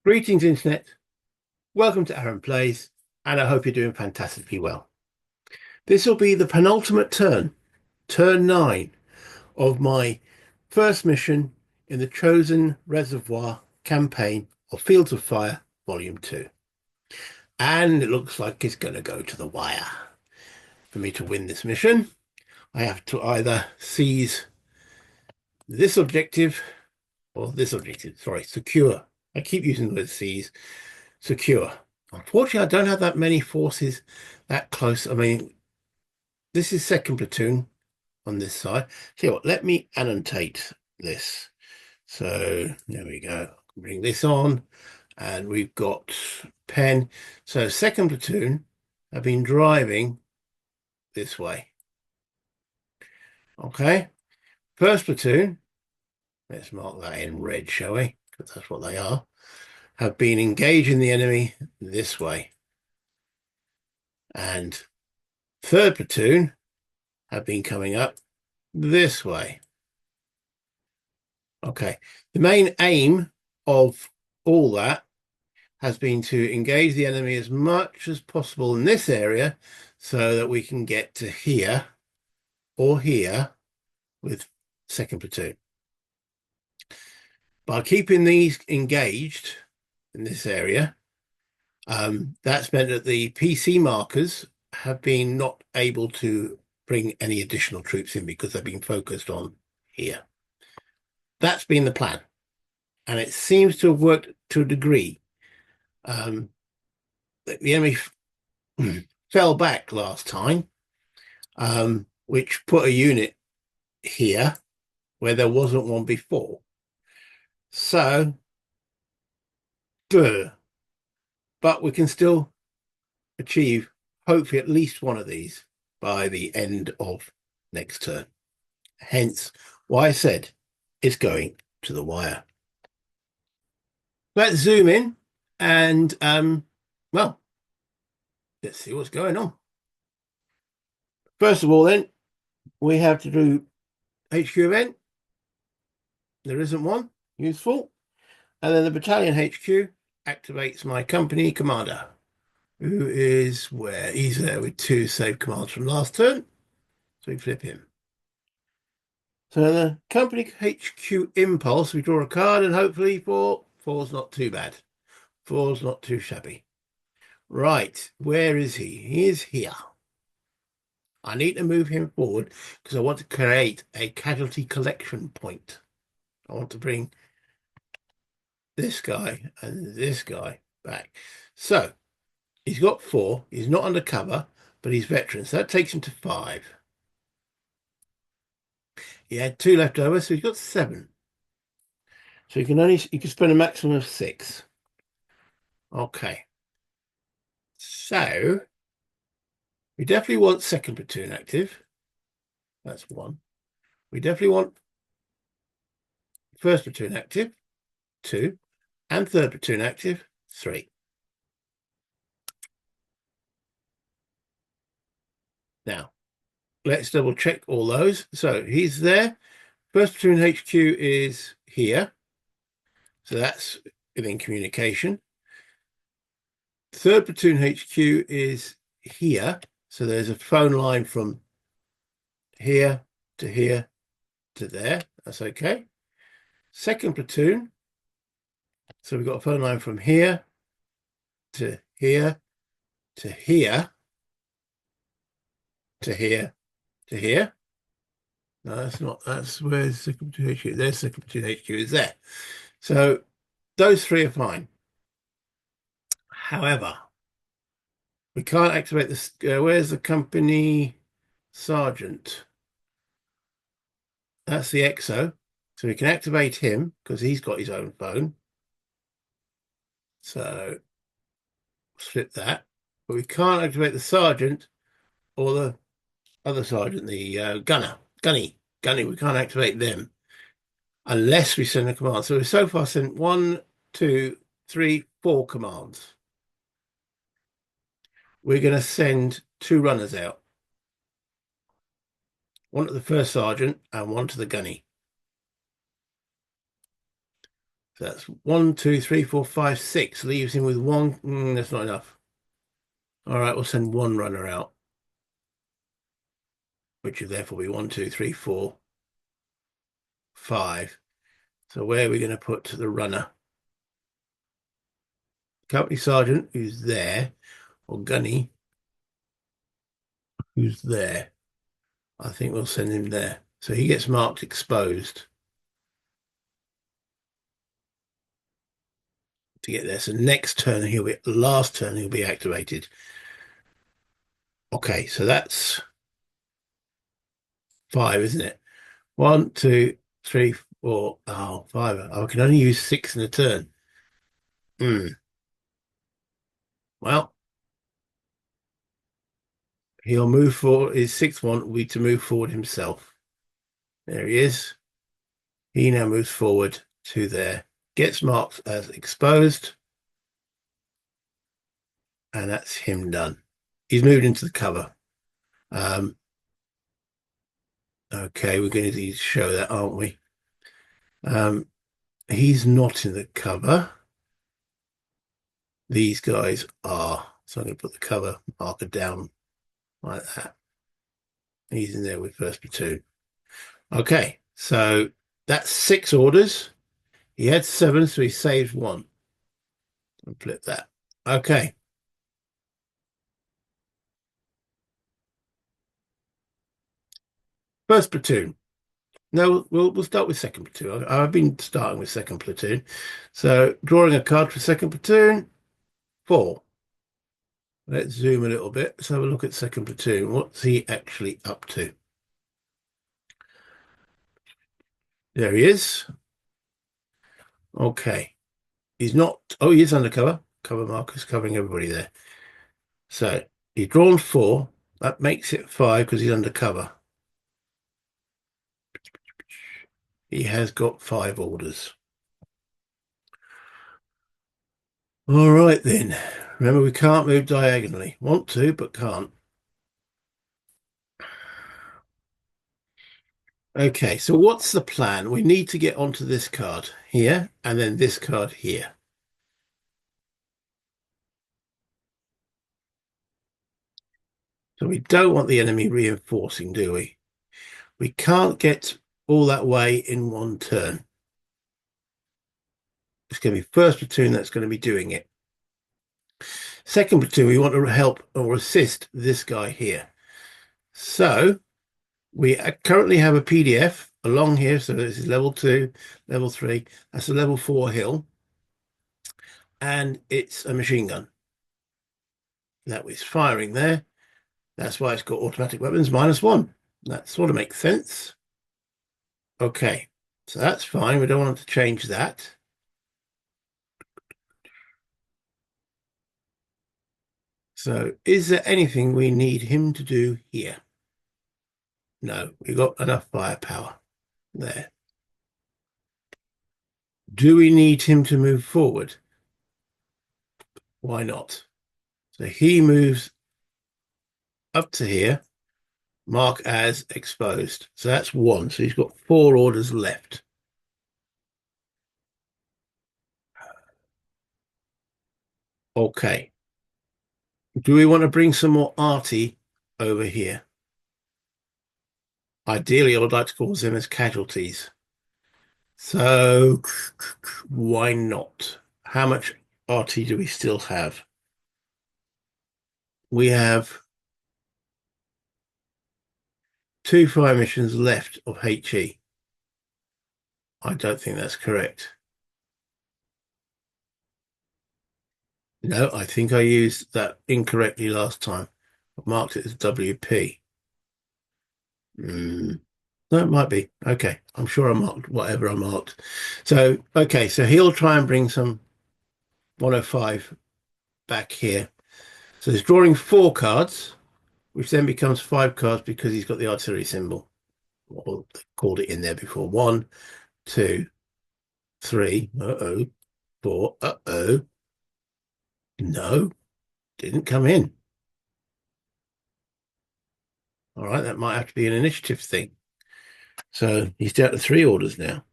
Greetings, Internet. Welcome to Aaron Plays, and I hope you're doing fantastically well. This will be the penultimate turn, turn 9, of my first mission in the Chosin Reservoir campaign of Fields of Fire, Volume 2. And it looks like it's going to go to the wire. For me to win this mission, I have to either seize this objective, sorry, secure. I keep using the word seize, secure. Unfortunately, I don't have that many forces that close. I mean, this is second platoon on this side. Tell you what, let me annotate this. So there we go. Bring this on, and we've got pen. So second platoon have been driving this way. Okay. First platoon, let's mark that in red, shall we? Because that's what they are. Have been engaging the enemy this way. And third platoon have been coming up this way. Okay. The main aim of all that has been to engage the enemy as much as possible in this area so that we can get to here or here with second platoon. By keeping these engaged in this area, that's meant that the PC markers have been not able to bring any additional troops in because they've been focused on here. That's been the plan, and it seems to have worked to a degree. The enemy fell back last time, which put a unit here where there wasn't one before. So, but we can still achieve hopefully at least one of these by the end of next turn. Hence why I said it's going to the wire. Let's zoom in and, well, let's see what's going on. First of all, then, we have to do HQ event. There isn't one. Useful. And then the battalion HQ activates my company commander, who is where? He's there with 2 saved commands from last turn. So we flip him. So the company HQ impulse, we draw a card and hopefully four's not too bad. Four's not too shabby. Right, where is he? He is here. I need to move him forward because I want to create a casualty collection point. I want to bring this guy and this guy back. So he's got 4. He's not undercover, but he's veteran. So that takes him to 5. He had 2 left over, so he's got 7. So he can spend a maximum of 6. Okay. So we definitely want second platoon active. That's 1. We definitely want first platoon active, 2, and third platoon active, 3. Now, let's double check all those. So he's there. First platoon HQ is here. So that's within communication. Third platoon HQ is here. So there's a phone line from here to there. That's okay. Second platoon. So we've got a phone line from here to here to here to here to here. No, that's not. That's where second platoon HQ. There's second platoon HQ is there. So those 3 are fine. However, we can't activate this. Where's the company sergeant? That's the EXO. So we can activate him because he's got his own phone. So flip that. But we can't activate the sergeant or the other sergeant, the gunny. We can't activate them unless we send a command. So we've so far sent 1, 2, 3, 4 commands. We're going to send 2 runners out. 1 to the first sergeant and 1 to the gunny. So that's 1, 2, 3, 4, 5, 6. Leaves him with one. That's not enough. All right, we'll send one runner out, which would therefore be 1, 2, 3, 4, 5. So where are we going to put the runner? Company sergeant, who's there, or gunny, who's there. I think we'll send him there. So he gets marked exposed to get there. So next turn last turn he'll be activated. Okay, so that's 5, isn't it? 1, 2, 3, 4. Oh, 5. I can only use 6 in a turn. Well, he'll move forward. His 6th one will be to move forward himself. There he is. He now moves forward to there. Gets marked as exposed. And that's him done. He's moved into the cover. Okay, we're going to need to show that, aren't we? He's not in the cover. These guys are. So I'm going to put the cover marker down like that. He's in there with first platoon. Okay, so that's 6 orders. He had 7, so he saved 1. I'll flip that. Okay. First platoon. No, we'll start with second platoon. I've been starting with second platoon. So drawing a card for second platoon, 4. Let's zoom a little bit. Let's have a look at second platoon. What's he actually up to? There he is. Okay. He's not. Oh, he is undercover. Cover markers covering everybody there. So he's drawn 4. That makes it 5 because he's undercover. He has got 5 orders. All right then. Remember, we can't move diagonally. Want to, but can't. Okay, so what's the plan? We need to get onto this card here and then this card here. So we don't want the enemy reinforcing, do we? We can't get all that way in one turn. It's going to be first platoon that's going to be doing it. Second platoon, we want to help or assist this guy here. So we currently have a PDF along here. So this is level 2, level 3. That's a level 4 hill. And it's a machine gun. That was firing there. That's why it's got automatic weapons -1. That sort of makes sense. Okay, so that's fine. We don't want to change that. So is there anything we need him to do here? No, we've got enough firepower there. Do we need him to move forward? Why not? So he moves up to here, mark as exposed. So that's 1. So he's got 4 orders left. Okay. Do we want to bring some more arty over here? Ideally, I would like to cause them as casualties. So why not? How much RT do we still have? We have 2 fire missions left of HE. I don't think that's correct. No, I think I used that incorrectly last time. I marked it as WP. No, it might be. Okay, I'm sure I marked whatever I marked. So, okay, so he'll try and bring some 105 back here. So he's drawing 4 cards, which then becomes 5 cards because he's got the artillery symbol. Or they called it in there before. 1, 2, 3. Uh-oh. 4. Uh-oh. No, didn't come in. All right, that might have to be an initiative thing. So he's down to 3 orders now.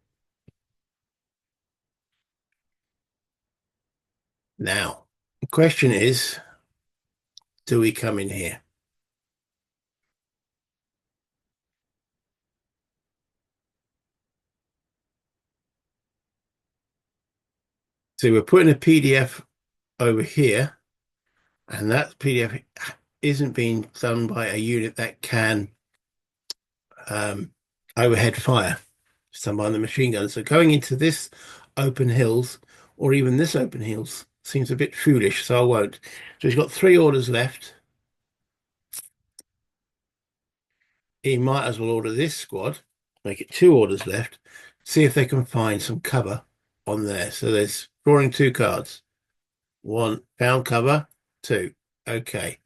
Now, the question is, do we come in here? So we're putting a PDF over here, and that PDF isn't being done by a unit that can overhead fire someone on the machine gun. So going into this open hills, or even this open hills, seems a bit foolish, so I won't. So he's got 3 orders left. He might as well order this squad, make it 2 orders left, see if they can find some cover on there. So there's drawing 2 cards. 1, found cover. 2. Okay.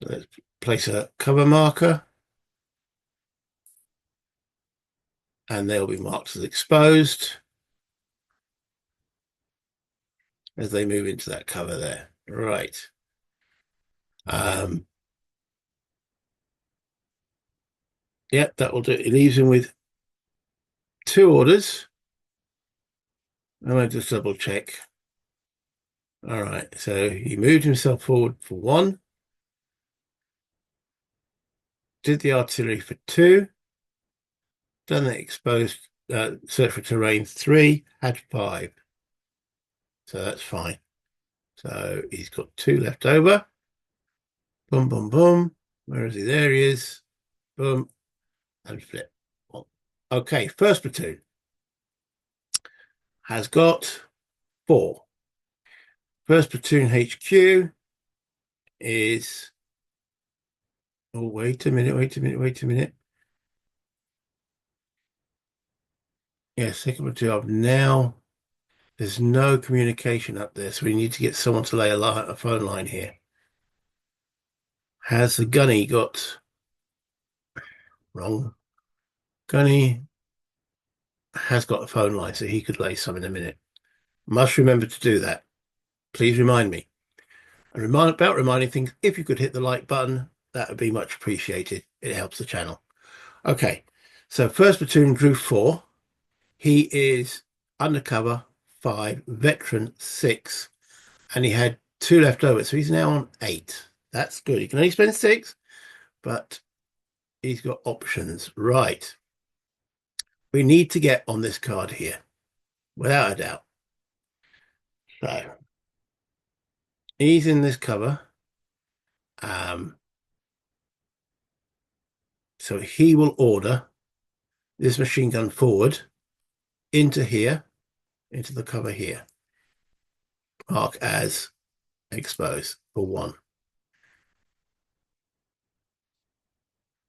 Let's place a cover marker, and they'll be marked as exposed as they move into that cover there. Right. Yeah, that will do. It leaves him with 2 orders. I'm going to just double check. All right, so he moved himself forward for 1, did the artillery for 2, done the exposed search for terrain 3, had 5. So that's fine. So he's got 2 left over. Boom, boom, boom. Where is he? There he is. Boom, and flip. Okay, first platoon has got 4. First platoon HQ is... Oh, wait a minute. Yeah, second platoon. Now there's no communication up there, so we need to get someone to lay a phone line here. Has the gunny got... Wrong. Gunny has got a phone line, so he could lay some in a minute. Must remember to do that. Please remind me. And about reminding things, if you could hit the like button, that would be much appreciated. It helps the channel. Okay, so first platoon drew 4. He is undercover 5, veteran 6, and he had 2 left over, so he's now on 8. That's good. He can only spend 6, but he's got options. Right. We need to get on this card here, without a doubt. So he's in this cover. So he will order this machine gun forward into here, into the cover here. Mark as exposed for 1.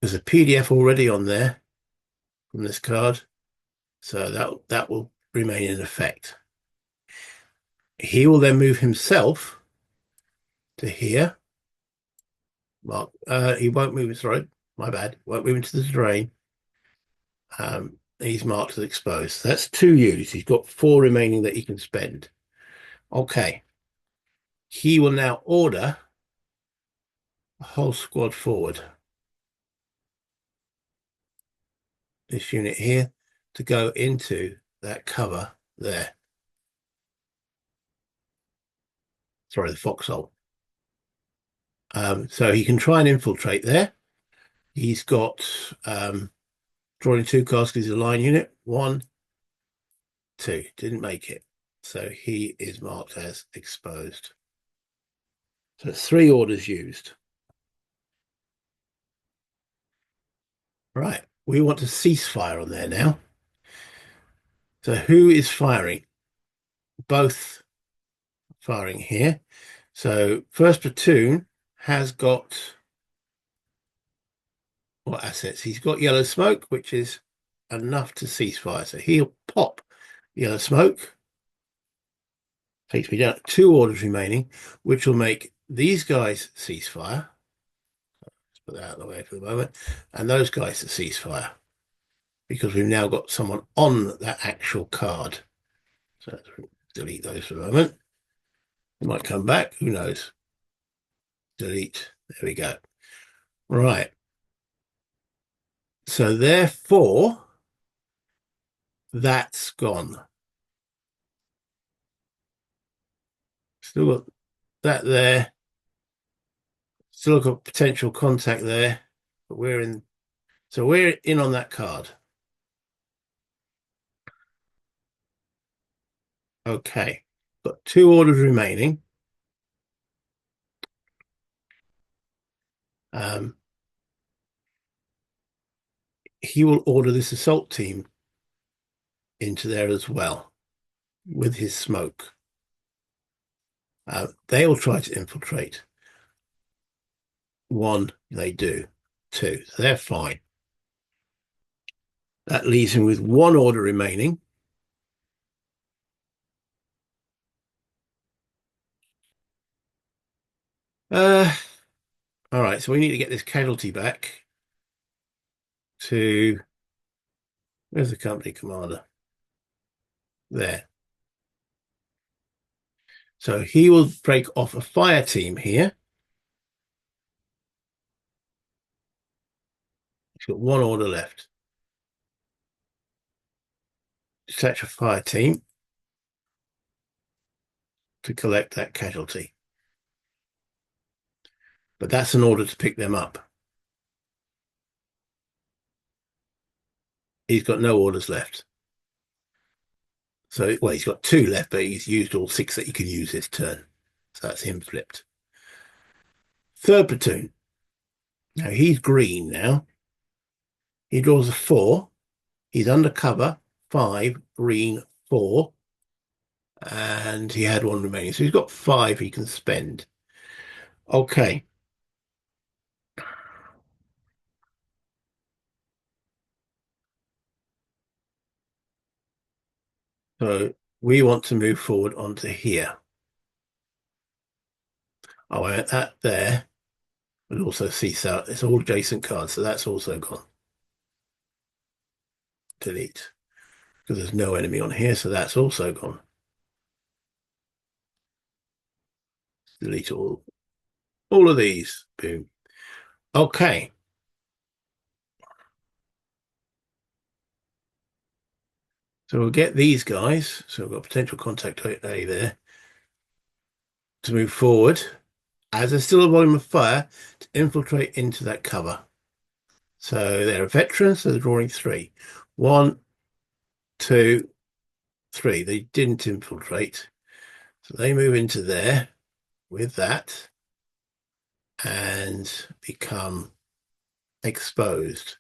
There's a PDF already on there from this card, so that will remain in effect. He will then move himself to here. Mark, he won't move, sorry, my bad. Won't move into the terrain. He's marked as exposed. That's 2 units. He's got 4 remaining that he can spend. Okay. He will now order a whole squad forward. This unit here to go into that cover there. Sorry, the foxhole. So he can try and infiltrate there. He's got drawing 2 cards because he's a line unit. 1, 2. Didn't make it. So he is marked as exposed. So 3 orders used. Right. We want to cease fire on there now. So who is firing? Both firing here. So first platoon has got what assets? He's got yellow smoke, which is enough to cease fire. So he'll pop yellow smoke. Takes me down to 2 orders remaining, which will make these guys cease fire. Let's put that out of the way for the moment. And those guys to cease fire, because we've now got someone on that actual card. So let's delete those for a moment. They might come back. Who knows? Delete. There we go. Right. So therefore, that's gone. Still got that there. Still got potential contact there, but we're in. So we're in on that card. Okay, got 2 orders remaining. Um, he will order this assault team into there as well with his smoke. They will try to infiltrate. 1, they do. 2, so they're fine. That leaves him with 1 order remaining. All right, so we need to get this casualty back to, where's the company commander? There. So he will break off a fire team here. He's got 1 order left. Detach a fire team to collect that casualty. But that's an order to pick them up. He's got no orders left. So, well, he's got 2 left, but he's used all 6 that he can use this turn. So that's him flipped. 3rd platoon. Now he's green now. He draws a 4. He's undercover, 5, green, 4. And he had 1 remaining. So he's got 5 he can spend. Okay. So we want to move forward onto here. Oh, that there would also cease out. It's all adjacent cards, so that's also gone. Delete. Because there's no enemy on here, so that's also gone. Delete all of these. Boom. Okay. So we'll get these guys. So we've got potential contact A there to move forward as there's still a volume of fire to infiltrate into that cover. So they're veterans, so they're drawing 3. 1, 2, 3. They didn't infiltrate. So they move into there with that and become exposed.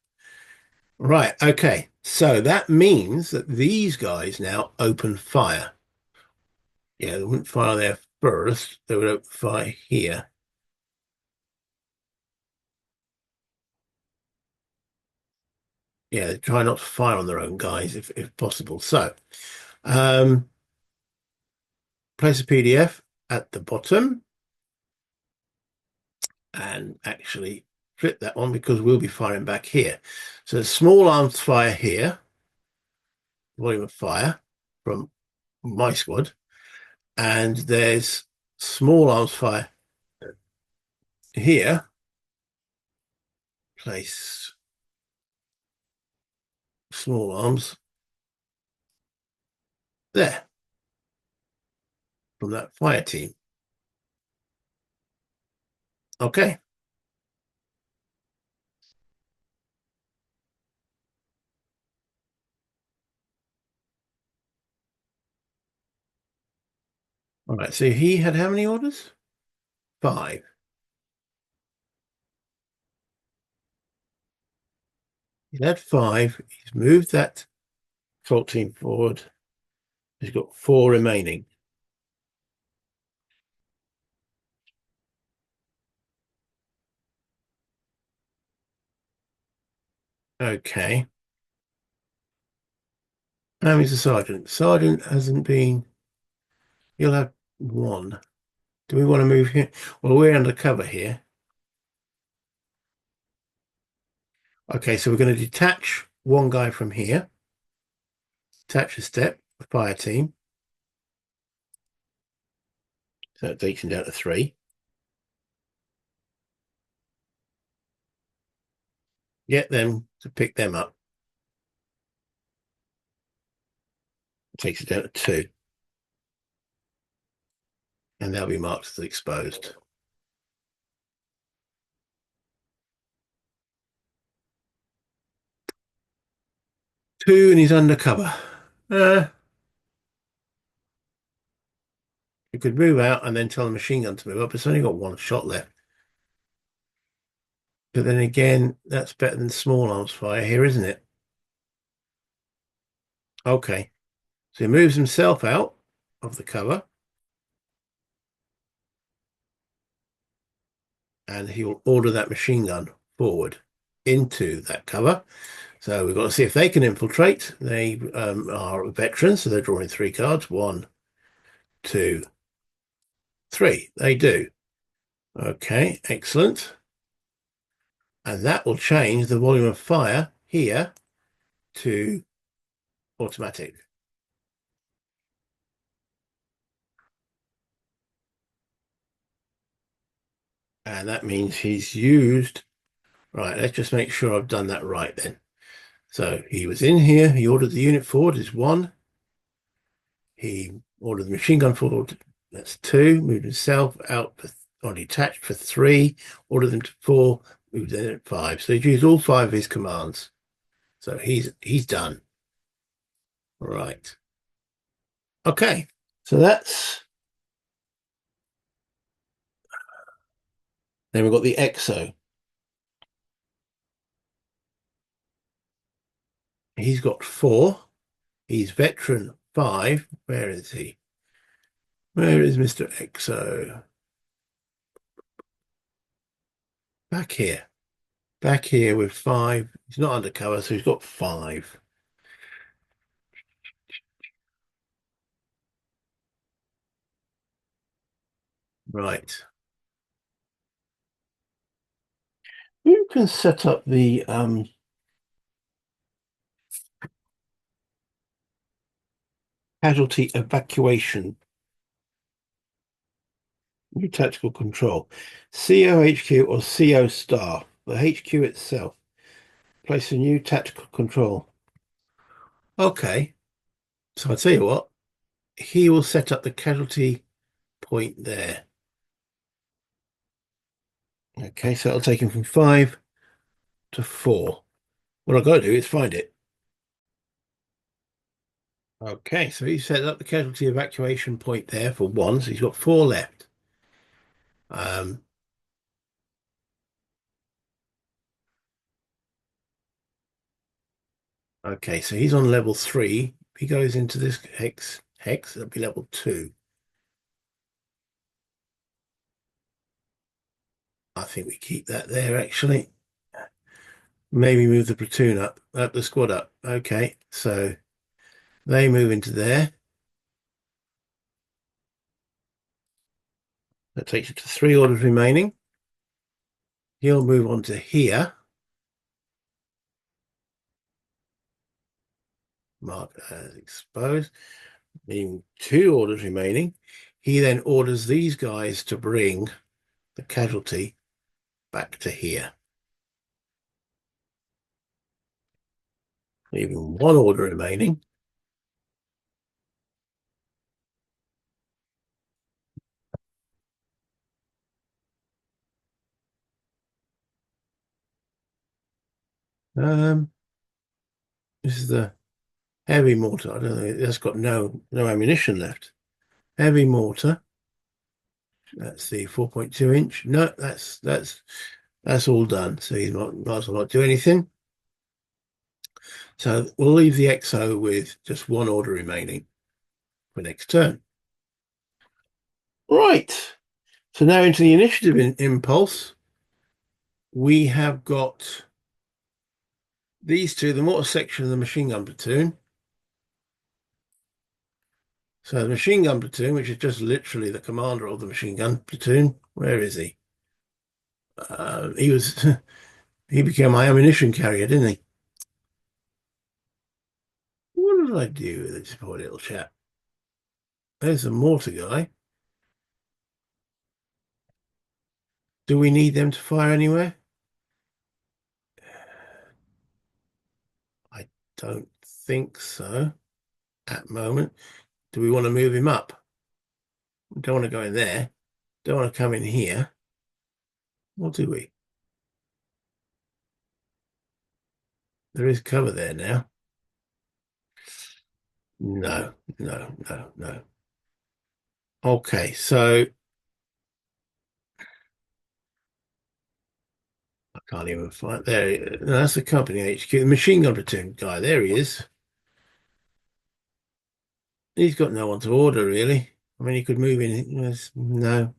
Right, okay. So that means that these guys now open fire. Yeah, they wouldn't fire there first. They would open fire here. Yeah, try not to fire on their own guys if possible. So, um, place a PDF at the bottom and actually flip that one because we'll be firing back here. So small arms fire here, volume of fire from my squad, and there's small arms fire here. Place small arms there from that fire team. Okay. All right. So he had how many orders? 5. He had 5. He's moved that assault team forward. He's got 4 remaining. Okay. Now he's a sergeant. Sergeant hasn't been. He'll have 1. Do we want to move here? Well, we're under cover here. Okay, so we're going to detach 1 guy from here. Detach a step, the fire team. So that takes him down to 3. Get them to pick them up. Takes it down to 2. and they'll be marked as exposed. 2 and he's undercover. Uh, you could move out and then tell the machine gun to move up. It's only got 1 shot left. But then again, that's better than small arms fire here, isn't it? Okay. So he moves himself out of the cover and he will order that machine gun forward into that cover. So we've got to see if they can infiltrate. They are veterans, so they're drawing 3 cards. 1, 2, 3. They do. Okay, excellent. And that will change the volume of fire here to automatic. And that means he's used. Right, let's just make sure I've done that right then. So he was in here, he ordered the unit forward is 1. He ordered the machine gun forward, that's 2. Moved himself out on detached for 3. Ordered them to 4, moved in at 5. So he's used all 5 of his commands. So he's done. Right. Okay. So then we've got the EXO. He's got 4. He's veteran 5. Where is he? Where is Mr. EXO? Back here. Back here with 5. He's not undercover, so he's got 5. Right. Who can set up the casualty evacuation? New tactical control. COHQ or CO star. The HQ itself. Place a new tactical control. Okay. So I'll tell you what. He will set up the casualty point there. Okay, so it'll take him from 5 to 4. What I've got to do is find it. Okay, so he set up the casualty evacuation point there for 1, so he's got 4 left. Um, okay, so he's on level 3. If he goes into this hex, it'll be level 2. I think we keep that there actually. Maybe move the platoon up, the squad up. Okay, so they move into there. That takes it to 3 orders remaining. He'll move on to here. Mark as exposed. Leaving 2 orders remaining. He then orders these guys to bring the casualty back to here. Leaving 1 order remaining. This is the heavy mortar. I don't know. That's got no ammunition left. Heavy mortar. That's the 4.2 inch. No, that's all done. So you might as well not do anything. So we'll leave the EXO with just 1 order remaining for next turn. Right. So now into the initiative impulse. We have got these 2, the mortar section and the machine gun platoon. So the machine gun platoon, which is just literally the commander of the machine gun platoon. Where is he? He was he became my ammunition carrier, didn't he? What did I do with this poor little chap? There's the mortar guy. Do we need them to fire anywhere? I don't think so at the moment. Do we want to move him up? Don't want to go in there. Don't want to come in here. What do we? There is cover there now. No, no, no, no. Okay, so I can't even find there. No, that's the company HQ. The machine gun platoon guy. There he is. He's got no one to order, really. I mean, he could move in. No.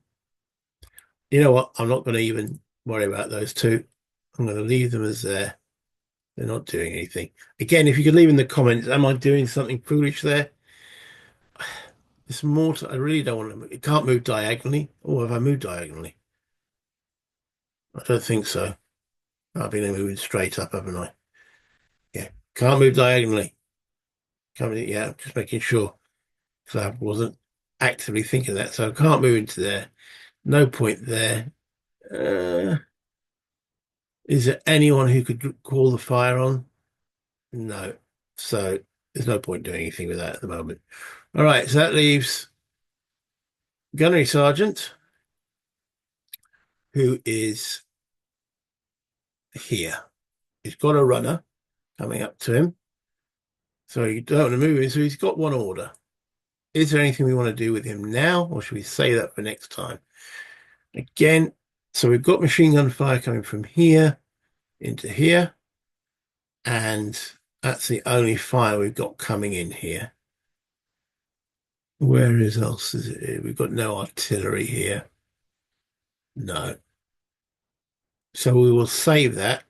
You know what? I'm not going to even worry about those two. I'm going to leave them as there. They're not doing anything. Again, if you could leave in the comments, am I doing something foolish there? It's more to, I really don't want to move. It can't move diagonally. Oh, have I moved diagonally? I don't think so. I've been moving straight up, haven't I? Yeah. Can't move diagonally. Yeah, just making sure. Because I wasn't actively thinking that. So I can't move into there. No point there. Uh, is there anyone who could call the fire on? No. So there's no point doing anything with that at the moment. All right, so that leaves Gunnery Sergeant, who is here. He's got a runner coming up to him. So you don't want to move him. So he's got one order. Is there anything we want to do with him now, or should we save that for next time? Again, so we've got machine gun fire coming from here into here, and that's the only fire we've got coming in here. Where else is it? We've got no artillery here. No. So we will save that.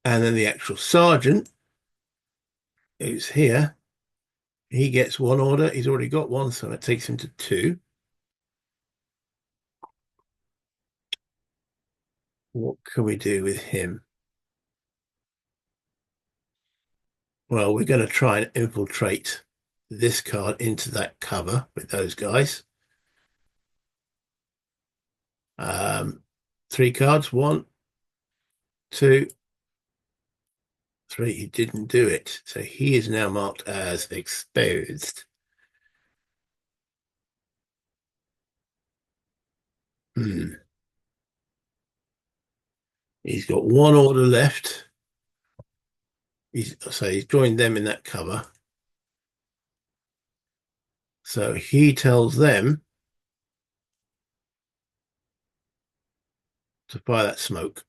And then the actual sergeant who's here, he gets one order. He's already got one, so it takes him to two. What can we do with him? Well, we're going to try and infiltrate this card into that cover with those guys. Three cards, one, two, three. He didn't do it. So he is now marked as exposed. Hmm. He's got one order left. He's joined them in that cover. So he tells them to fire that smoke.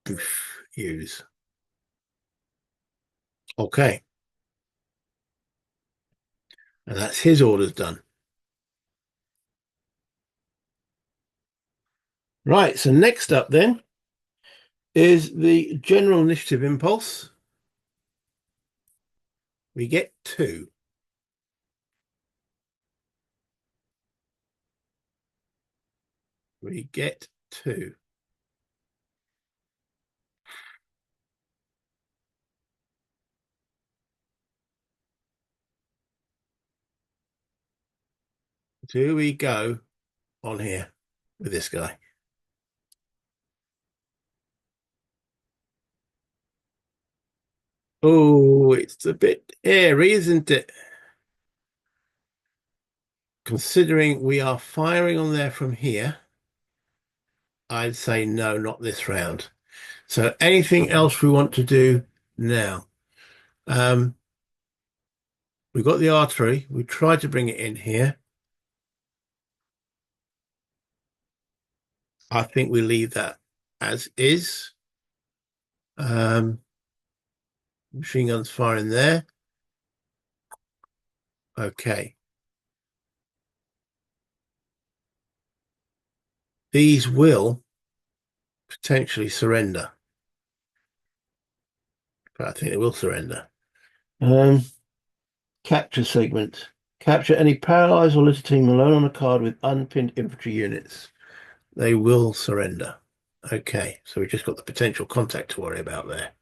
Oof, use. Okay. And that's his orders done. Right, so next up then is the general initiative impulse. We get two. We get two. Do we go on here with this guy? Oh, it's a bit airy, isn't it? Considering we are firing on there from here, I'd say no, not this round. So anything else we want to do now? Um, we've got the artery. We tried to bring it in here. I think we leave that as is. Machine guns firing there. Okay. These will potentially surrender. But I think they will surrender. Um, capture segment. Capture any paralyzed or little team alone on a card with unpinned infantry units. They will surrender. Okay, so we've just got the potential contact to worry about there.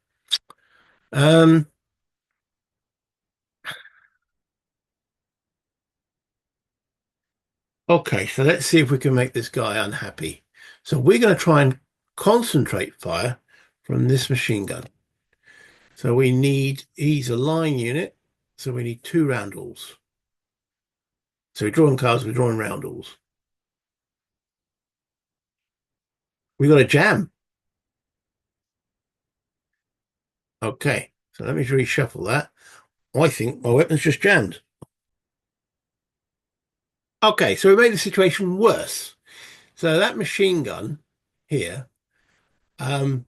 Okay, so let's see if we can make this guy unhappy. So we're going to try and concentrate fire from this machine gun. So he's a line unit. So we need 2 roundels. So we're drawing cards, we're drawing roundels. We got a jam. Okay, so let me reshuffle that. I think my weapon's just jammed. Okay, so we made the situation worse. So that machine gun here um,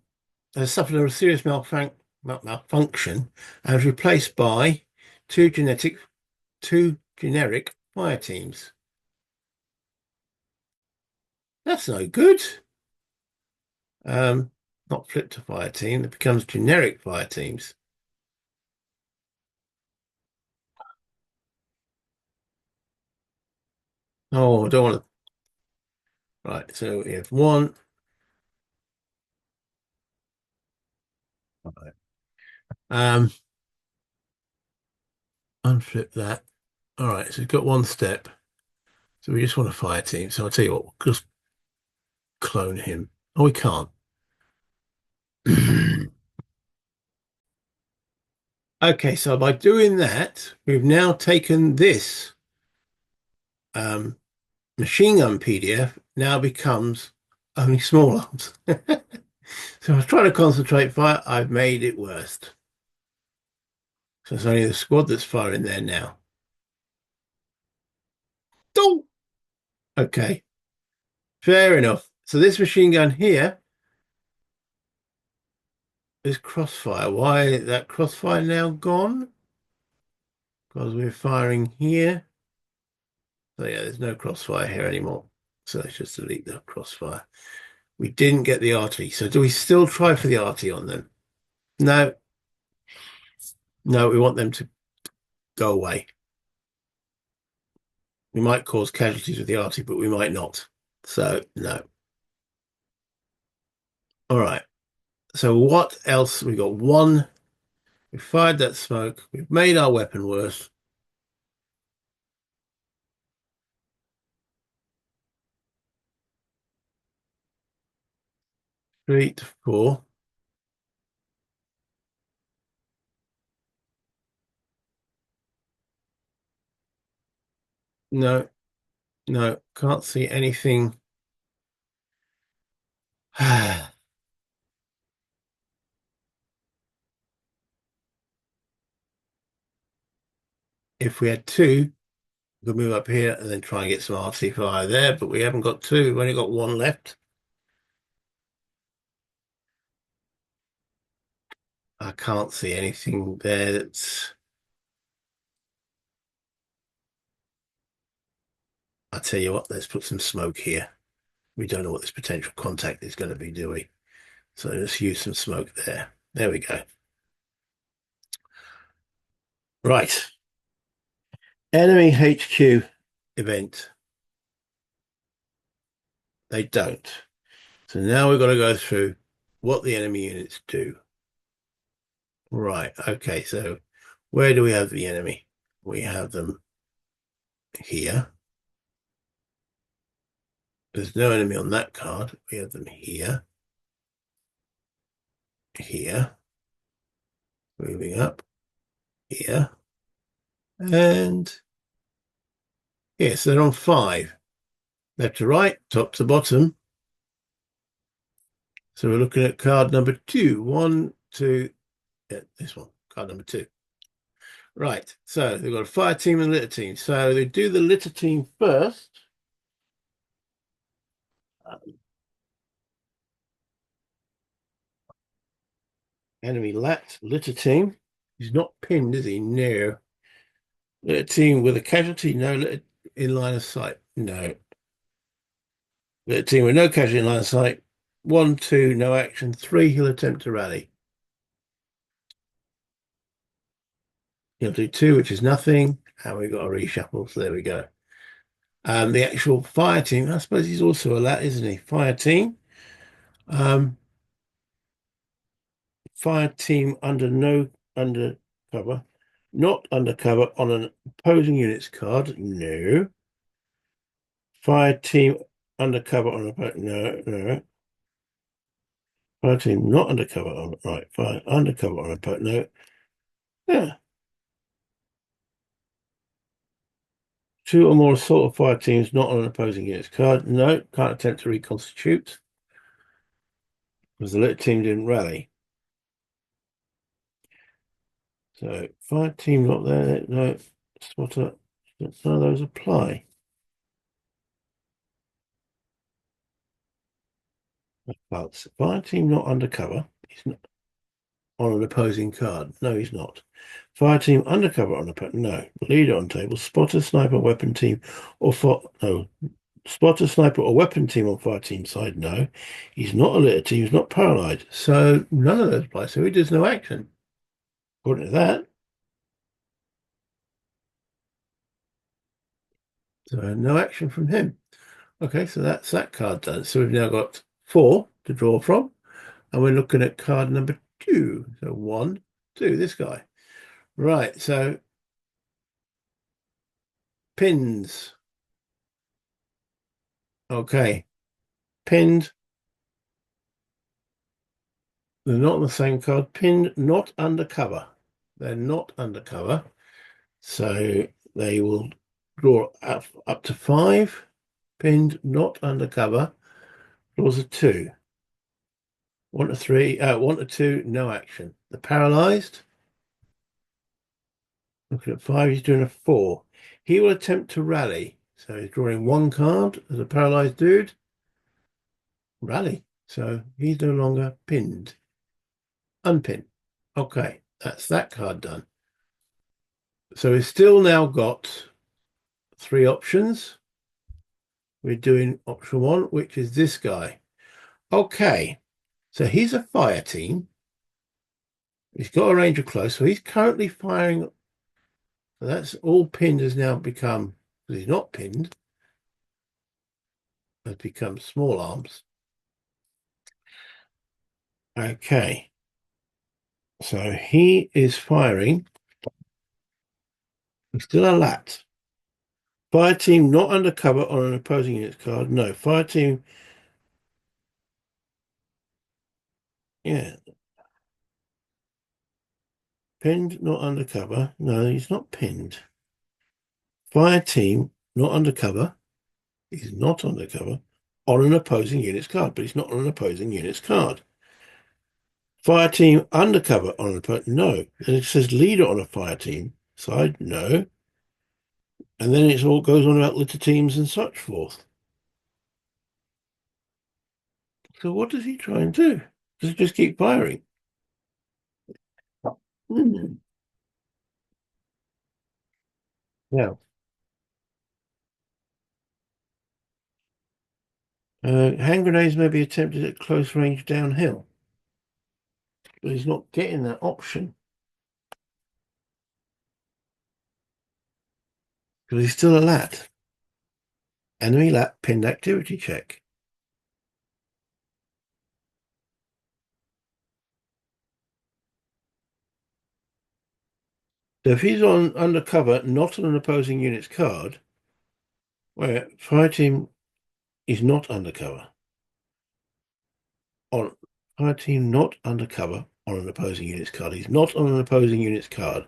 has suffered a serious malfunction and was replaced by two generic fire teams. That's no good. Um, Not flipped to fire team, it becomes generic fire teams. Oh, I don't want to. Right, so we have one. Right. Unflip that. All right, so we've got one step. So we just want a fire team. So I'll tell you what, we'll just clone him. Oh, we can't. Okay, so by doing that, we've now taken this um, machine gun PDF now becomes only small arms. So I was trying to concentrate fire, I've made it worse. So it's only the squad that's firing there now. Don't. Okay, fair enough. So this machine gun here is crossfire. Why is that crossfire now gone? Because we're firing here. So yeah, there's no crossfire here anymore. So let's just delete the crossfire. We didn't get the RT. So do we still try for the RT on them? No, no, we want them to go away. We might cause casualties with the RT, but we might not. So no. All right. So what else? We got one. We fired that smoke. We've made our weapon worse. 3 to 4. No, no, can't see anything. If we had two, we could move up here and then try and get some RT fire there, but we haven't got two. We've only got one left. I can't see anything there that's. I tell you what, let's put some smoke here. We don't know what this potential contact is going to be, do we? So let's use some smoke there. There we go. Right. Enemy HQ event. They don't. So now we've got to go through what the enemy units do. Right. Okay. So where do we have the enemy? We have them here. There's no enemy on that card. We have them here. Here. Moving up. Here. And yes, they're on 5. Left to right, top to bottom. So we're looking at card number 2. 1, 2, yeah, this one, card number 2. Right, so they've got a fire team and a litter team. So they do the litter team first. Enemy litter team. He's not pinned, is he? No. Litter team with a casualty. No. Litter in line of sight. No. Litter team with no casualty in line of sight. 1, 2, no action. 3, he'll attempt to rally. He'll do 2, which is nothing. And we've got a reshuffle. So there we go. The actual fire team, I suppose he's also a lat, isn't he? Fire team. Fire team undercover. Not undercover on an opposing unit's card. No. Fire team undercover on a no, no. Fire team not undercover on right. Fire undercover on a no. Yeah. Two or more assault or fire teams not on an opposing unit's card. No, can't attempt to reconstitute because the little team didn't rally. So fire team not there. No, spotter. None of those apply. Fire team not undercover. He's not on an opposing card. No, he's not. Fire team undercover on a no. Leader on table. Spotter, sniper, weapon team, or no. Spotter, sniper, or weapon team on fire team side. No, he's not a litter team. He's not paralyzed. So none of those apply. So he does no action. According to that. So no action from him. Okay, so that's that card done. So we've now got 4 to draw from, and we're looking at card number 2. So 1, 2, this guy. Right, so pins. Okay, pinned. They're not on the same card. Pinned, not undercover. They're not undercover. So they will draw up to 5. Pinned, not undercover. Draws a 2. 1 to 3, 1 to 2, no action. The paralyzed. Looking at 5, he's doing a 4. He will attempt to rally. So he's drawing 1 card as a paralyzed dude. Rally. So he's no longer pinned. Unpin. Okay, that's that card done. So we've still now got 3 options. We're doing option 1, which is this guy. Okay, so he's a fire team. He's got a range of close, so he's currently firing. So that's all pinned has now become, because he's not pinned, has become small arms. Okay. So he is firing. He's still a lat. Fire team not undercover on an opposing unit's card. No. Fire team. Yeah. Pinned, not undercover. No, he's not pinned. Fire team not undercover. He's not undercover on an opposing unit's card, but he's not on an opposing unit's card. Fire team undercover on an opposing. No. And it says leader on a fire team side. No. And then it all goes on about litter teams and such forth. So what does he try and do? Does he just keep firing? Hmm. Now, hand grenades may be attempted at close range downhill, but he's not getting that option because he's still a lat. Enemy lat pinned activity check. So if he's on undercover, not on an opposing unit's card, where fire team is not undercover. On fire team not undercover on an opposing unit's card. He's not on an opposing unit's card.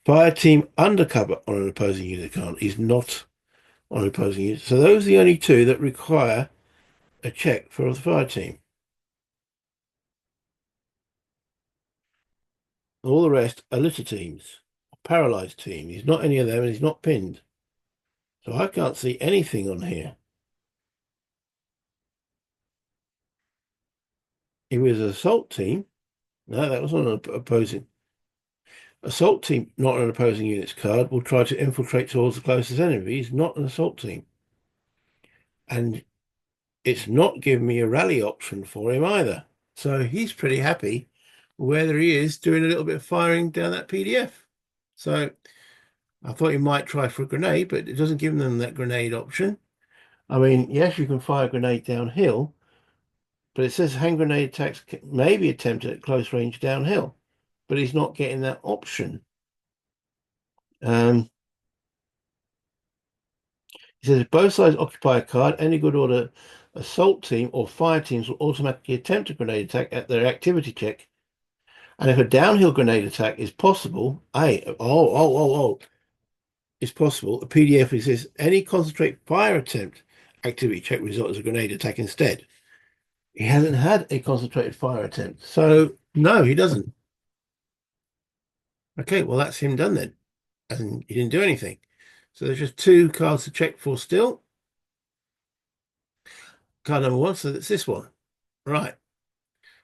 Fire team undercover on an opposing unit's card. He's not on an opposing unit. So those are the only 2 that require a check for the fire team. All the rest are litter teams, paralyzed team. He's not any of them, and he's not pinned. So I can't see anything on here. He was an assault team. No, that was on an opposing. Assault team, not an opposing unit's card, will try to infiltrate towards the closest enemy. He's not an assault team. And it's not giving me a rally option for him either. So he's pretty happy whether he is doing a little bit of firing down that PDF. So I thought he might try for a grenade, but it doesn't give them that grenade option. I mean, yes, you can fire a grenade downhill, but it says hand grenade attacks may be attempted at close range downhill, but he's not getting that option. He says if both sides occupy a card, any good order assault team or fire teams will automatically attempt a grenade attack at their activity check. And if a downhill grenade attack is possible, is possible, a PDF says any concentrate fire attempt activity check result as a grenade attack instead. He hasn't had a concentrated fire attempt, so no, he doesn't. Okay, well that's him done then, and he didn't do anything. So there's just two cards to check for still. Card number one, so that's this one. Right.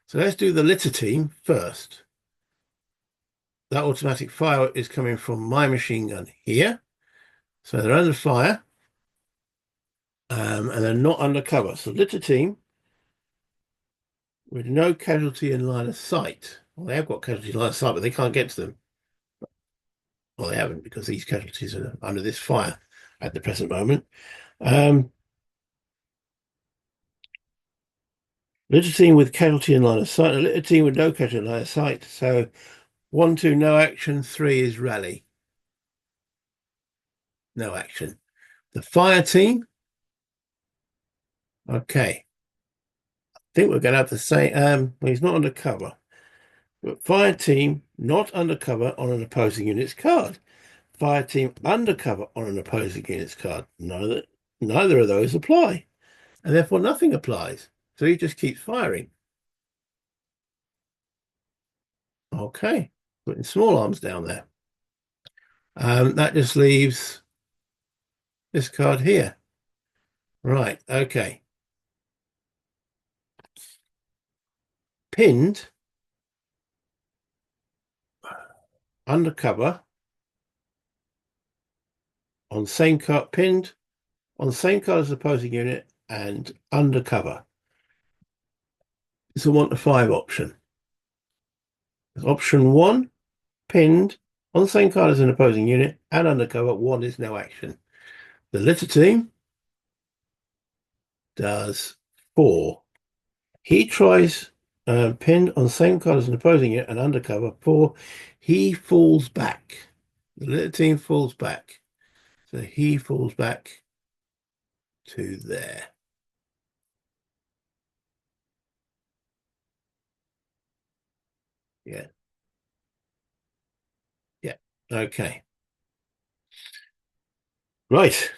So let's do the litter team first. That automatic fire is coming from my machine gun here. So they're under fire, and they're not under cover. So litter team with no casualty in line of sight. Well, they have got casualty in line of sight, but they can't get to them. Well, they haven't because these casualties are under this fire at the present moment. Litter team with casualty in line of sight, a litter team with no casualty in line of sight. So 1, 2, no action. 3 is rally. No action. The fire team. Okay. I think we're going to have the same. Well, he's not undercover. But fire team not undercover on an opposing unit's card. Fire team undercover on an opposing unit's card. Neither of those apply. And therefore nothing applies. So he just keeps firing. Okay. Putting small arms down there. That just leaves this card here. Right, okay. Pinned, undercover, on same card, pinned, on the same card as the opposing unit, and undercover. It's a 1 to 5 option. Option 1, pinned, on the same card as an opposing unit, and undercover, 1 is no action. The litter team does 4. He tries pinned on the same card as an opposing unit and undercover 4. He falls back. The litter team falls back. So he falls back to there. Yeah. Yeah. Okay. Right.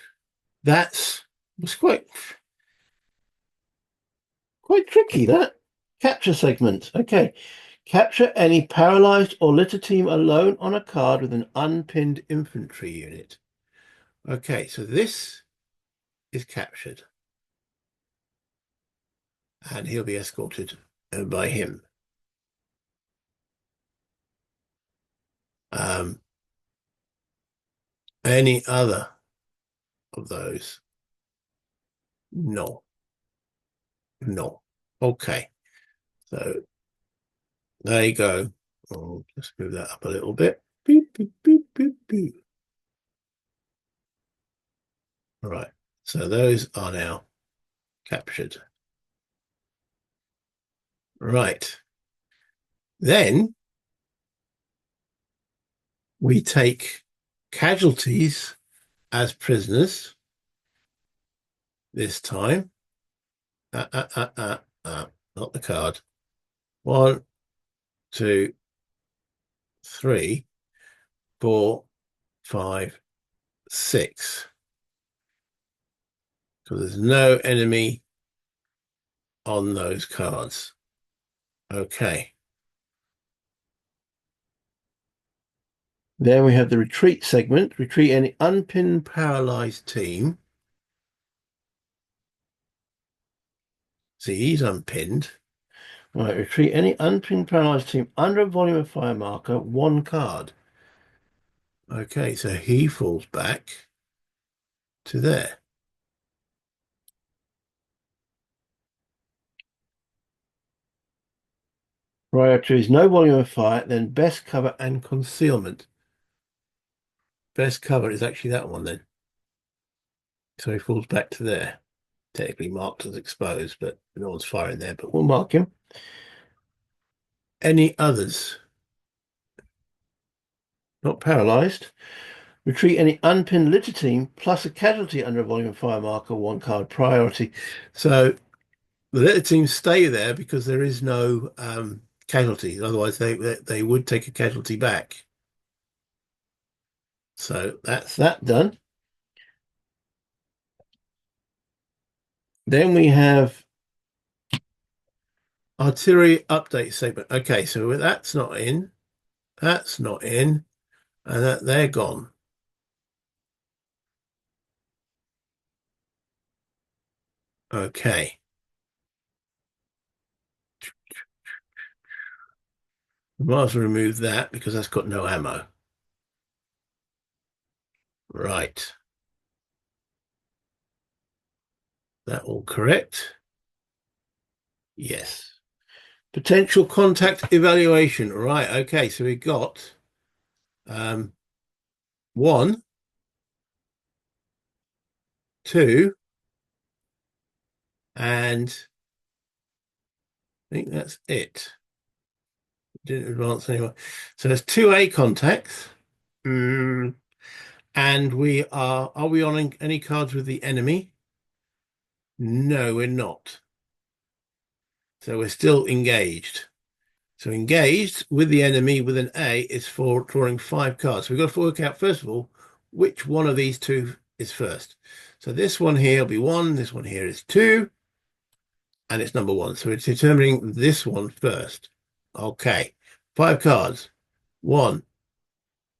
That was quite tricky, that. Capture segment. Okay. Capture any paralyzed or litter team alone on a card with an unpinned infantry unit. Okay, so this is captured. And he'll be escorted by him. Any other of those? No. No. Okay. So there you go. I'll just move that up a little bit. Boop, boop, boop, boop, boop. All right. So those are now captured. Right. Then we take casualties as prisoners this time. Not the card. 1, 2, 3, 4, 5, 6. So there's no enemy on those cards. Okay. Then we have the retreat segment. Retreat any unpinned paralyzed team. See, he's unpinned. Right, retreat any unpinned paralyzed team under a volume of fire marker, 1 card. Okay, so he falls back to there. Priority is no volume of fire, then best cover and concealment. Best cover is actually that one then. So he falls back to there. Technically marked as exposed, but no one's firing there, but we'll mark him. Any others? Not paralyzed. Retreat any unpinned litter team plus a casualty under a volume of fire marker, 1 card priority. So the litter teams stay there because there is no casualties. Otherwise, they would take a casualty back. So that's that done. Then we have artillery update segment. Okay, so that's not in. That's not in. And they're gone. Okay. We might as well remove that because that's got no ammo. Right. That all correct? Yes. Potential contact evaluation. Right. Okay. So we got one, two, and I think that's it. Didn't advance anyway. So there's two A contacts. Mm, and are we on any cards with the enemy? No, we're not. So we're still engaged. So engaged with the enemy with an A is for drawing 5 cards. So we've got to work out, first of all, which one of these two is first. So this one here will be 1, this one here is 2, and it's number 1. So it's determining this one first. Okay, 5 cards. 1,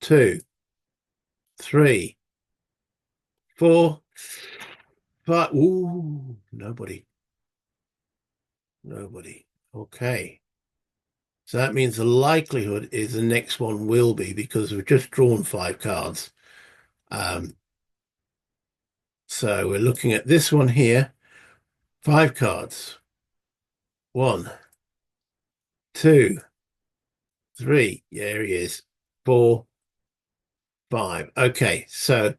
2, 3, 4, 5. Ooh, nobody. Nobody. Okay. So that means the likelihood is the next one will be, because we've just drawn 5 cards. Um, so we're looking at this one here. 5 cards. 1, 2, 3. There he is. 4, 5. Okay, so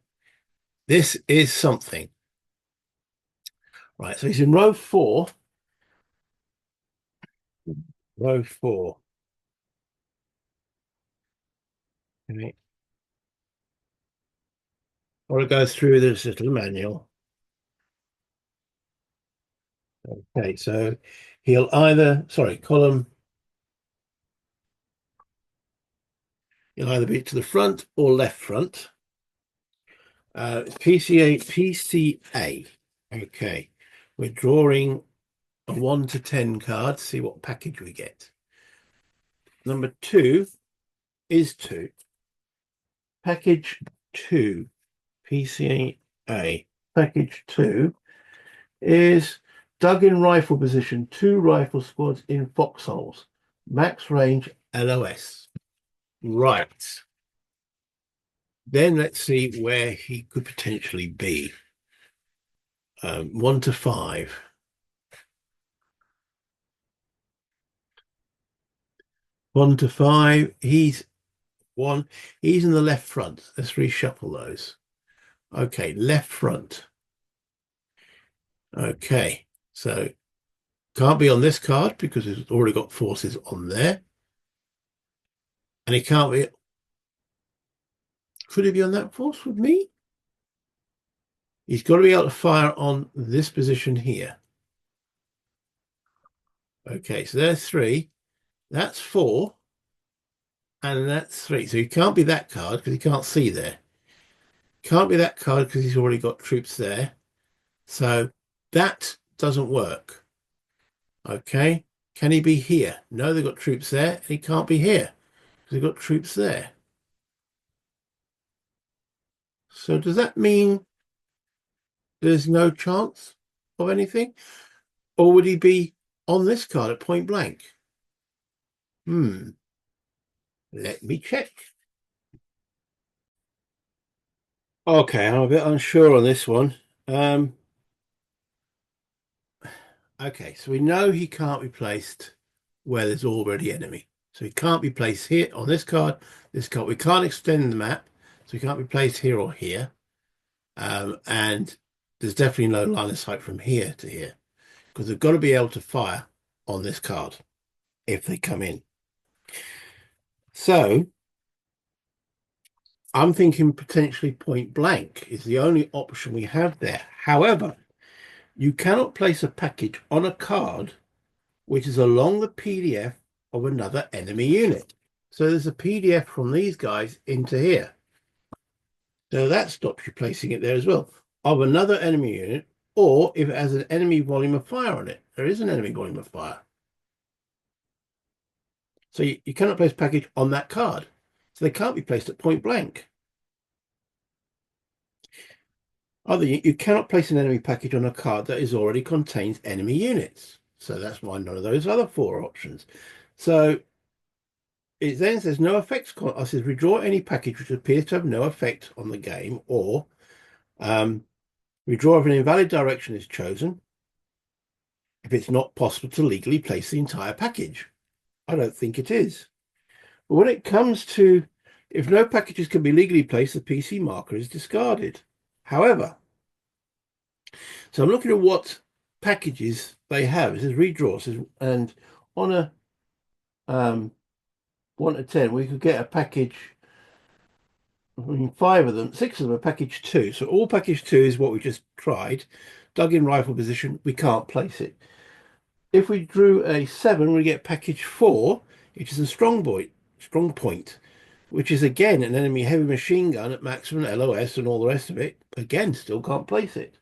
this is something. Right, so he's in row 4. Row 4. Okay. Or to go through this little manual. Okay, so he'll either, sorry, column, he'll either be to the front or left front. PCA. Okay, we're drawing a 1 to 10 card, see what package we get. Number 2 is 2. Package 2, PCA. Package 2 is dug in rifle position, 2 rifle squads in foxholes. Max range LOS. Right. Then let's see where he could potentially be. 1 to 5. 1 to 5. He's in the left front. Let's reshuffle those. Okay, left front. Okay, so can't be on this card because it's already got forces on there. And he can't be. Could he be on that force with me? He's got to be able to fire on this position here. Okay, so there's 3. That's 4. And that's 3. So he can't be that card because he can't see there. Can't be that card because he's already got troops there. So that doesn't work. Okay. Can he be here? No, they've got troops there. He can't be here because they've got troops there. So does that mean there's no chance of anything? Or would he be on this card at point blank? Let me check. Okay, I'm a bit unsure on this one. Okay, so we know he can't be placed where there's already enemy. So he can't be placed here on this card, this card. We can't extend the map, so he can't be placed here or here. And there's definitely no line of sight from here to here because they've got to be able to fire on this card if they come in. So I'm thinking potentially point blank is the only option we have there. However, you cannot place a package on a card which is along the PDF of another enemy unit. So there's a PDF from these guys into here. So that stops you placing it there as well, of another enemy unit, or if it has an enemy volume of fire on it. There is an enemy volume of fire. So you cannot place package on that card. So they can't be placed at point blank. You cannot place an enemy package on a card that is already contains enemy units. So that's why none of those other four options. So it then says no effects. I says redraw any package which appears to have no effect on the game, or redraw of an invalid direction is chosen if it's not possible to legally place the entire package. I don't think it is. But when it comes to if no packages can be legally placed, the PC marker is discarded. However, so I'm looking at what packages they have. It says redraw, says, and on a 1 to 10, we could get a package. I mean, 5 of them, 6 of them are package 2. So all package 2 is what we just tried. Dug in rifle position, we can't place it. If we drew a 7, we get package 4, which is a strong point, which is again an enemy heavy machine gun at maximum LOS and all the rest of it. Again, still can't place it.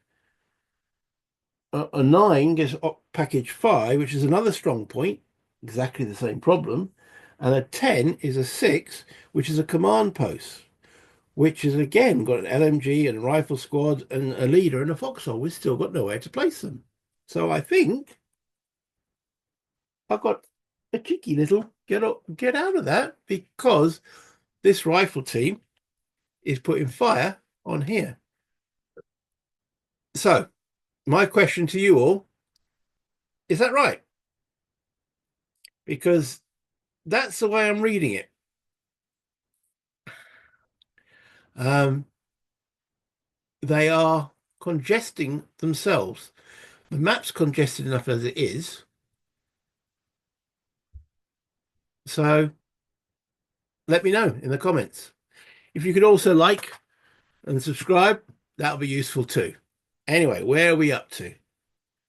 A 9 gets package 5, which is another strong point, exactly the same problem. And a 10 is a 6, which is a command post, which has again got an LMG and a rifle squad and a leader and a foxhole. We've still got nowhere to place them. So I think I've got a cheeky little get out of that, because this rifle team is putting fire on here. So my question to you all, is that right? Because that's the way I'm reading it. They are congesting themselves. The map's congested enough as it is. So let me know in the comments. If you could also like and subscribe, that'll be useful too. Anyway, where are we up to?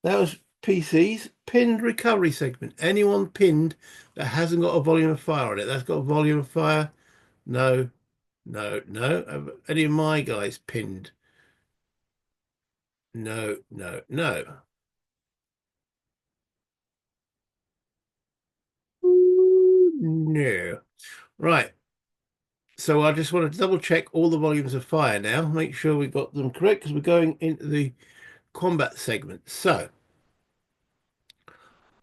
That was PC's pinned recovery segment. Anyone pinned that hasn't got a volume of fire on it, that's got a volume of fire. No, no, no. Any of my guys pinned? No, no, no. No. Right. So I just want to double check all the volumes of fire now, make sure we got them correct, because we're going into the combat segment. So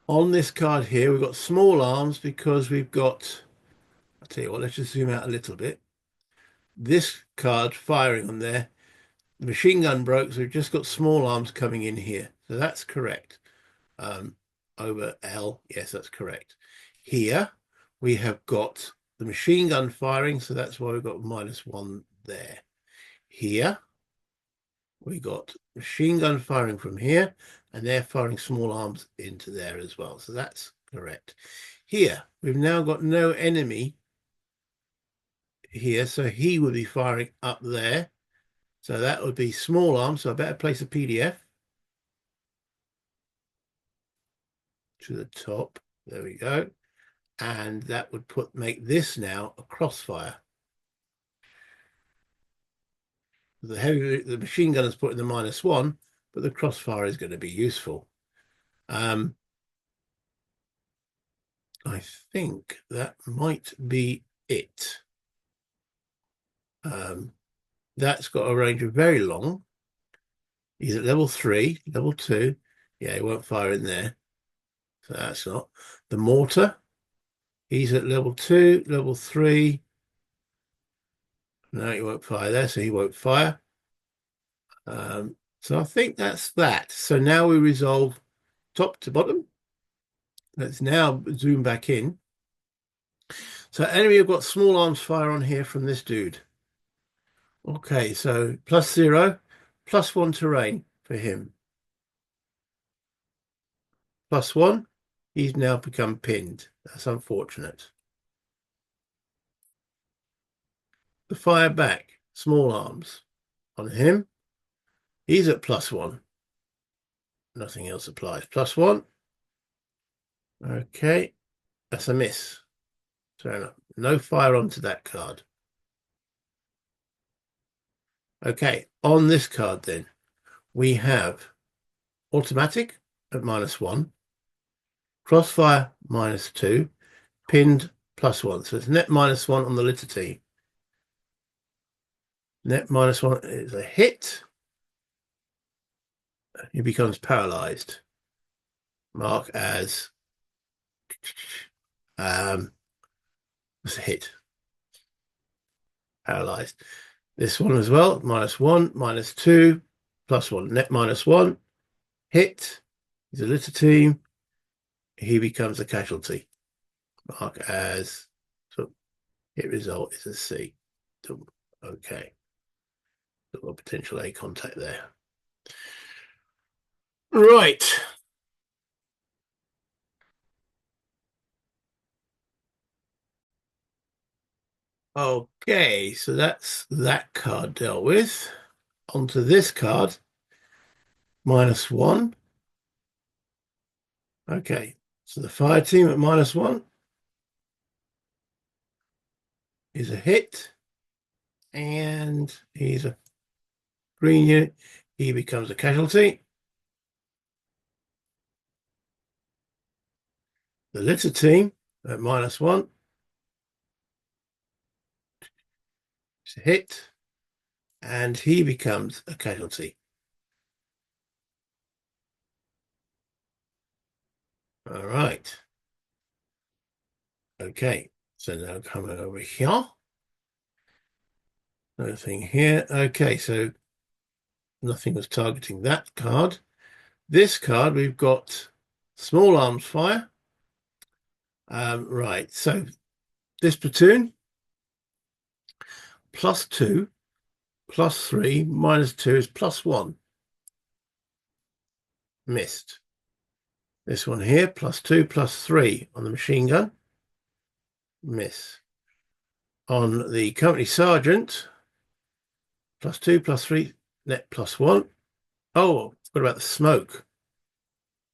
on this card here, we've got small arms because we've got, I'll tell you what, let's just zoom out a little bit. This card firing on there, the machine gun broke, so we've just got small arms coming in here. So that's correct. Over L, yes, that's correct. Here we have got the machine gun firing, so that's why we've got -1 there. Here we got machine gun firing from here, and they're firing small arms into there as well. So that's correct. Here, we've now got no enemy here, so he would be firing up there. So that would be small arms. So I better place a PDF to the top. There we go. And that would make this now a crossfire. The machine gun is put in the -1, but the crossfire is going to be useful. I think that might be it. That's got a range of very long. He's at level 3, level 2. Yeah, he won't fire in there. So that's not. The mortar, he's at level 2, level 3. No, he won't fire there, so he won't fire. So I think that's that. So now we resolve top to bottom. Let's now zoom back in. So enemy have got small arms fire on here from this dude. Okay, so +0, +1 terrain for him. +1, he's now become pinned. That's unfortunate. The fire back, small arms on him. He's at +1. Nothing else applies. +1. Okay, that's a miss. Fair enough. No fire onto that card. Okay, on this card then, we have automatic at -1, crossfire -2, pinned +1. So it's net -1 on the litter team. Net -1 is a hit. He becomes paralyzed. Mark as what's a hit? Paralyzed. This one as well, -1, -2, +1, net -1. Hit. He's a litter team. He becomes a casualty. Mark as so hit result is a C. Okay. Got a potential A contact there. Right. Okay, so that's that card dealt with. Onto this card, -1. Okay, so the fire team at -1 is a hit, and he's a green unit. He becomes a casualty. The litter team at -1 is a hit, and he becomes a casualty. All right. Okay, so now coming over here. Nothing here. Okay, so nothing was targeting that card. This card, we've got small arms fire. Right, so this platoon, +2, +3, -2 is +1. Missed. This one here, +2, +3 on the machine gun. Miss. On the company sergeant, +2, +3, net +1. Oh, what about the smoke?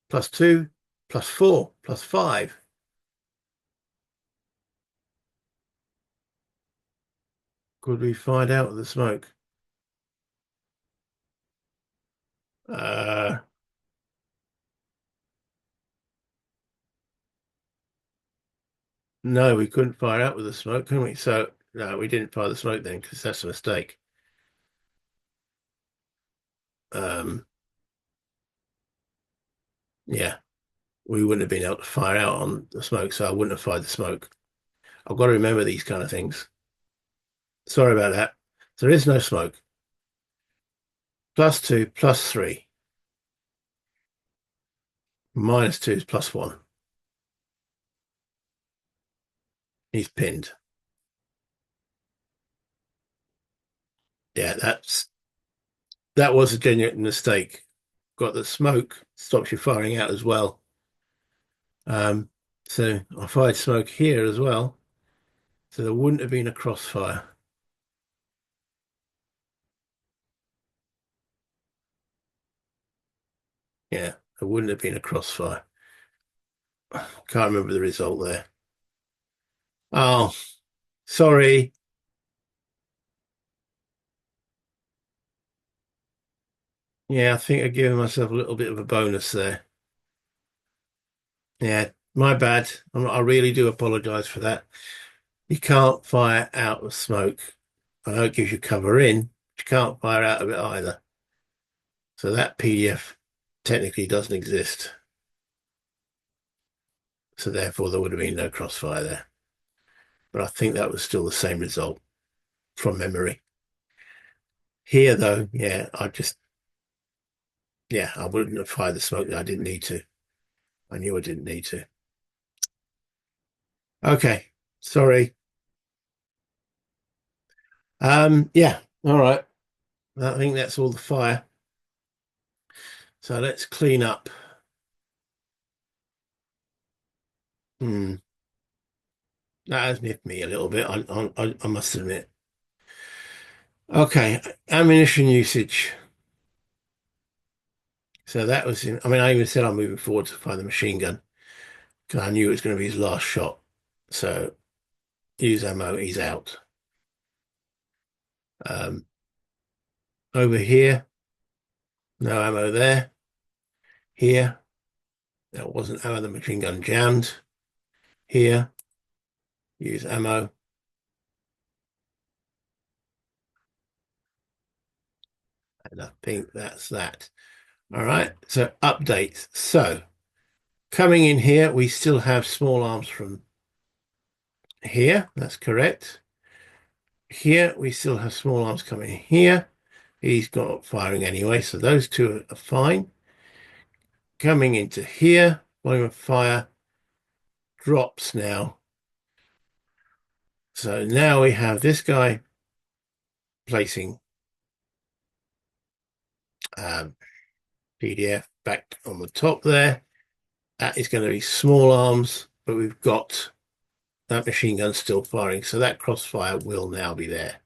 +2, +4, +5. Could we find out with the smoke? Uh, no, we couldn't fire out with the smoke, can we? So, no, we didn't fire the smoke then because that's a mistake. Um, yeah, we wouldn't have been able to fire out on the smoke, so I wouldn't have fired the smoke. I've got to remember these kind of things. Sorry about that. There is no smoke. +2, +3. -2 is +1. He's pinned. Yeah, that was a genuine mistake. Got the smoke stops you firing out as well. Um, so I fired smoke here as well. So there wouldn't have been a crossfire. Yeah, there wouldn't have been a crossfire. Can't remember the result there. Oh, sorry. Yeah, I think I've given myself a little bit of a bonus there. Yeah, my bad. I really do apologize for that. You can't fire out of smoke. I know it gives you cover in, but you can't fire out of it either. So that PDF technically doesn't exist. So therefore, there would have been no crossfire there. But I think that was still the same result from memory. Here, though, yeah, I wouldn't have fired the smoke. I didn't need to. I knew I didn't need to. Okay, sorry. Yeah, all right. I think that's all the fire. So let's clean up. Hmm. That has nipped me a little bit. I must admit. Okay, ammunition usage. So that was in. I mean, I even said I'm moving forward to find the machine gun because I knew it was going to be his last shot. So use ammo. He's out. Um, Over here, no ammo there. Here, that wasn't ammo, the machine gun jammed. Here, use ammo. And I think that's that. All right, so updates. So coming in here, we still have small arms from here. That's correct. Here, we still have small arms coming here. He's got firing anyway, so those two are fine. Coming into here, volume of fire drops now. So now we have this guy placing PDF back on the top there. That is going to be small arms, but we've got that machine gun still firing, so that crossfire will now be there.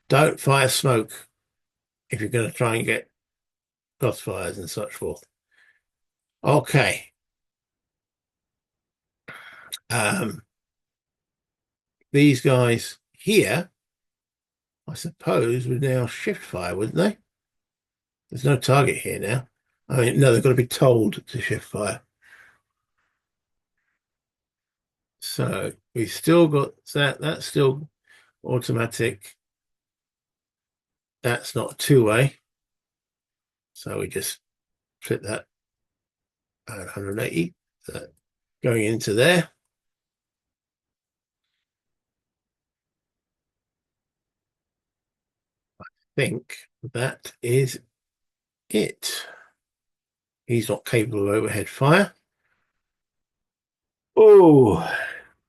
Don't fire smoke if you're going to try and get crossfires and such forth. Okay. These guys here, I suppose, would now shift fire, wouldn't they? There's no target here now. I mean, no, they've got to be told to shift fire. So we've still got that. That's still automatic. That's not two-way. So we just flip that at 180. So going into there. I think that is it. He's not capable of overhead fire. Oh,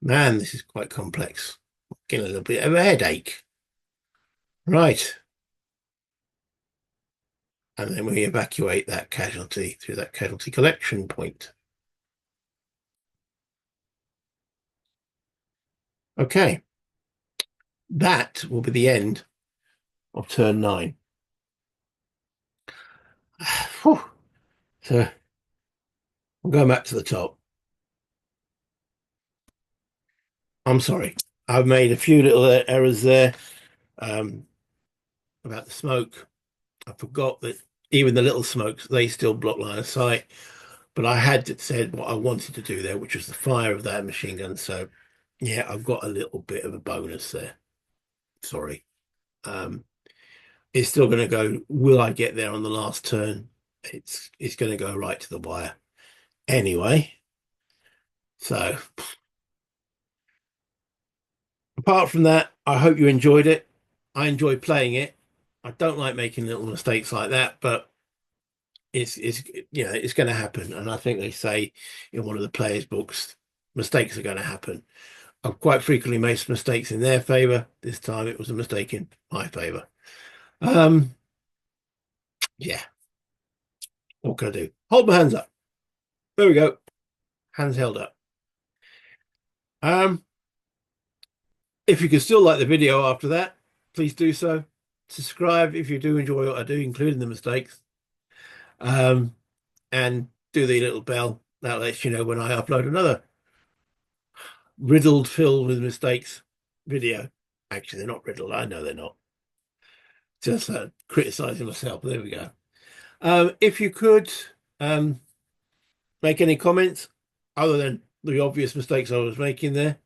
man, this is quite complex. Getting a little bit of a headache. Right. And then we evacuate that casualty through that casualty collection point. Okay. That will be the end of turn 9. Whew. So I'm going back to the top. I'm sorry. I've made a few little errors there about the smoke. I forgot that even the little smokes, they still block line of sight. But I had said what I wanted to do there, which was the fire of that machine gun. So yeah, I've got a little bit of a bonus there. Sorry. It's still going to go. Will I get there on the last turn? It's going to go right to the wire anyway. So apart from that, I hope you enjoyed it. I enjoy playing it. I don't like making little mistakes like that, but it's it's going to happen. And I think they say in one of the players' books, mistakes are going to happen. I've quite frequently made mistakes in their favor. This time it was a mistake in my favor. Um, yeah, what can I do? Hold my hands up. There we go. Hands held up. Um, if you can still like the video after that, please do so. Subscribe if you do enjoy what I do, including the mistakes. And do the little bell. That lets you know when I upload another riddled, filled with mistakes video. Actually, they're not riddled. I know they're not. Just criticizing myself. There we go. If you could make any comments other than the obvious mistakes I was making there,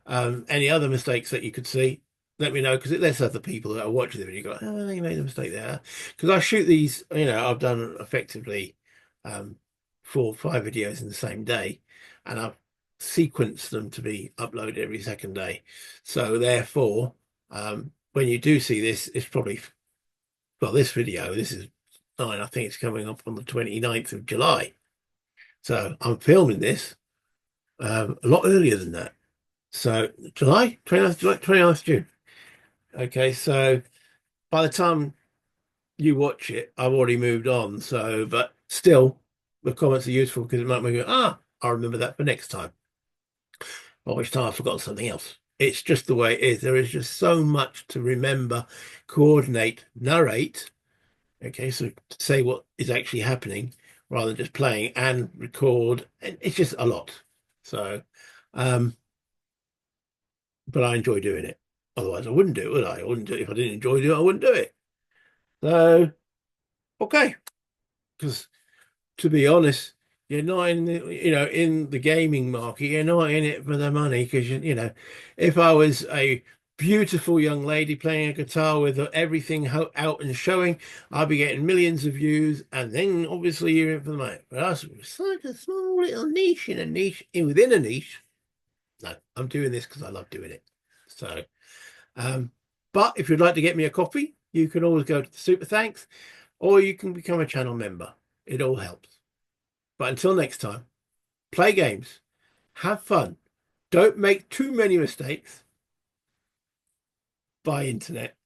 any other mistakes that you could see, let me know, because it lets other people that are watching the video go, oh, you made a mistake there. Because I shoot these, I've done effectively 4 or 5 videos in the same day, and I've sequenced them to be uploaded every second day. So therefore, when you do see this, it's probably, well, this video, this is 9, I think it's coming up on the 29th of July. So I'm filming this a lot earlier than that. So July, 29th, July, 29th June. Okay, so by the time you watch it, I've already moved on. So, but still, the comments are useful because it might make you go, I'll remember that for next time. By which time I've forgotten something else. It's just the way it is. There is just so much to remember, coordinate, narrate. Okay, so say what is actually happening rather than just playing and record. It's just a lot. So, but I enjoy doing it. Otherwise, I wouldn't do it, would I? I wouldn't do it if I didn't enjoy doing it. I wouldn't do it. So, okay, because to be honest, you're not in in the gaming market. You're not in it for the money because if I was a beautiful young lady playing a guitar with everything out and showing, I'd be getting millions of views, and then obviously you're in for the money. For us, it's like a small little niche in a niche within a niche. No, I'm doing this because I love doing it. So, um, but if you'd like to get me a copy, you can always go to the Super Thanks, or you can become a channel member. It all helps. But until next time, play games, have fun, don't make too many mistakes. Bye, internet.